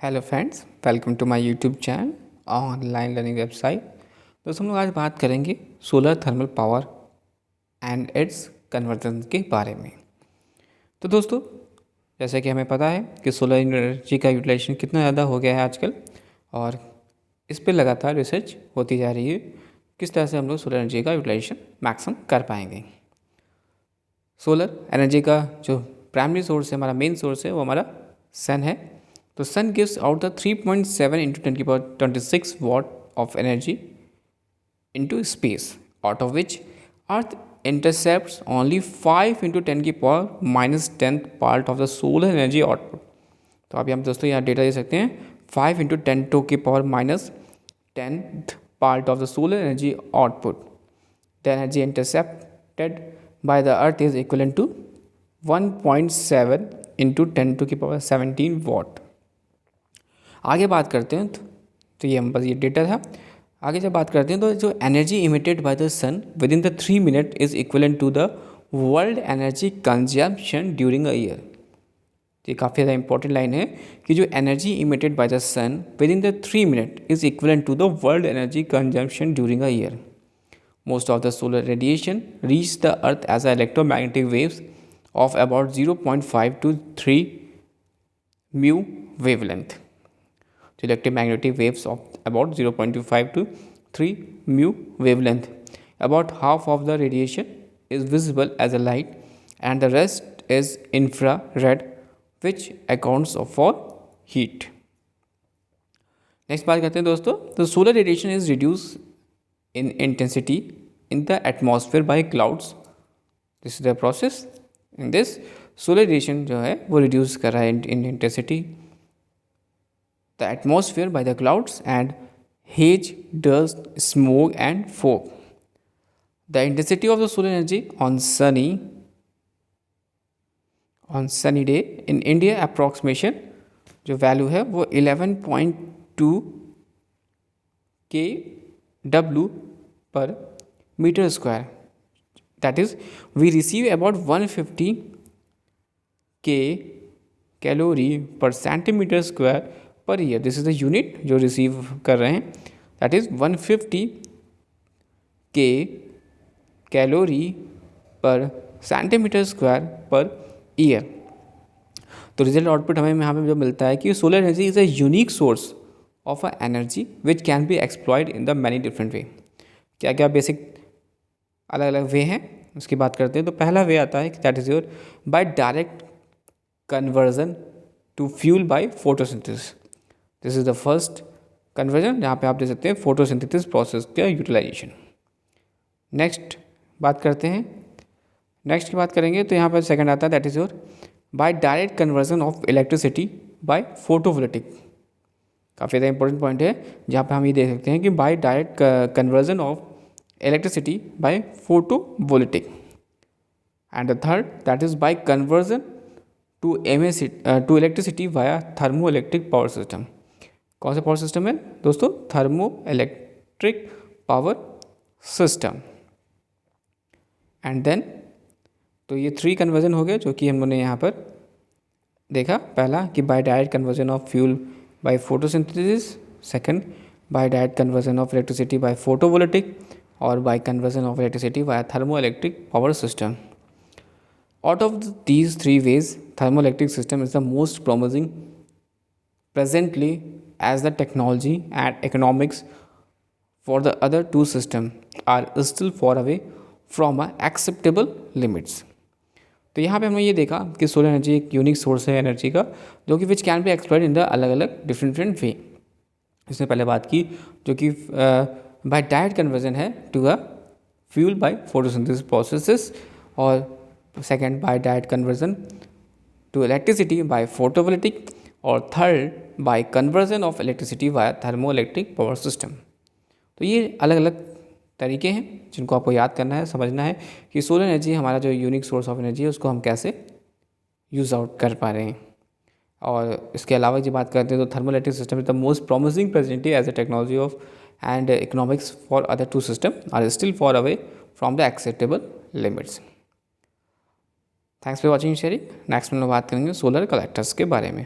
Hello friends, welcome to my YouTube channel online learning website. दोस्तों हम लोग आज बात करेंगे solar thermal power and its conversion के बारे में। तो दोस्तों जैसे कि हमें पता है कि सोलर एनर्जी का यूटिलाइजेशन कितना ज़्यादा हो गया है आजकल, और इस पर लगातार रिसर्च होती जा रही है किस तरह से हम लोग सोलर एनर्जी का यूटिलाइजेशन मैक्सिमम कर पाएंगे। सोलर एनर्जी का जो प्राइमरी सोर्स है, हमारा मेन सोर्स है, वो हमारा सन है। तो sun gives out the 3.7 into 10 to the power 26 watt of energy into space, out of which Earth intercepts only 5 into 10 की power minus 10th part of the solar energy output। तो अभी हम दोस्तों यहाँ डेटा दे सकते हैं 5 into 10 to की power minus 10th part of the solar energy output। The energy intercepted by the Earth is equivalent to 1.7 into 10 to की power 17 watt। आगे बात करते हैं तो ये हम बस ये डेटा था। आगे जब बात करते हैं तो जो energy emitted by the sun within the 3 minute is equivalent to the world energy consumption during a year. ये काफ़ी ज़्यादा इंपॉर्टेंट लाइन है कि जो energy emitted by the sun within the 3 minute is equivalent to the world energy consumption during a year. Most of the solar radiation reach the earth as a electromagnetic waves of about 0.5 to 3 mu wavelength. Electromagnetic waves of about 0.25 to 3 mu wavelength. About half of the radiation is visible as a light and the rest is infrared, which accounts for heat. Next बात करते हैं दोस्तों, the solar radiation is reduced in intensity in the atmosphere by clouds. This is the process. In this solar radiation जो है वो reduce कर रहा है in intensity the atmosphere by the clouds and haze, dust, smoke and fog. The intensity of the solar energy on sunny day in India approximation जो value है वो 11.2 kW per meter square। That is, we receive about 150 calorie per centimeter square per year. This is the unit जो receive कर रहे हैं, that is 150 calorie पर centimetre square per year. तो result output हमें यहाँ पे जो मिलता है कि solar energy is a unique source of a energy which can be exploited in the many different way. क्या क्या बेसिक अलग अलग वे हैं उसकी बात करते हैं। तो पहला वे आता है that is your by direct conversion to fuel by photosynthesis. This is the first conversion जहाँ पे आप देख सकते हैं फोटोसिंथेसिस प्रोसेस का यूटिलाइजेशन। नेक्स्ट बात करते हैं, नेक्स्ट की बात करेंगे तो यहाँ पर सेकंड आता है that is your by direct conversion of electricity by photovoltaic. काफ़ी ज़्यादा इंपॉर्टेंट पॉइंट है जहाँ पे हम ये देख सकते हैं कि by direct conversion of electricity by photovoltaic. And the third that is by conversion to electricity via thermo electric power system. कौन सा पावर सिस्टम है दोस्तों? Thermo electric power system. And then तो ये 3 कन्वर्जन हो गए जो कि हमने यहाँ पर देखा। पहला कि by direct conversion of fuel by photosynthesis, second by direct conversion of electricity by photovoltaic, और by conversion of electricity via thermo electric power system. Out of these 3 ways, thermoelectric system is the most promising presently, as the technology and economics for the other 2 systems are still far away from acceptable limits। तो यहाँ पे हमने ये देखा कि solar energy एक unique source है energy का जो कि which can be exploited in the अलग अलग डिफरेंट वे। इसने पहले बात की जो कि बाय डायरेक्ट कन्वर्जन है to a fuel by photosynthesis processes, और second by direct conversion to electricity by photovoltaic, और third by conversion of electricity via thermo electric power system. तो ये अलग अलग तरीके हैं जिनको आपको याद करना है, समझना है कि सोलर एनर्जी हमारा जो यूनिक सोर्स ऑफ एनर्जी है उसको हम कैसे यूज़ आउट कर पा रहे हैं। और इसके अलावा जो बात करते हैं तो thermo electric system is the most promising presently as a technology of and economics for other 2 system are still far away from the acceptable limits. Thanks for watching sharing. Next में हम बात करेंगे सोलर कलेक्टर्स के बारे में।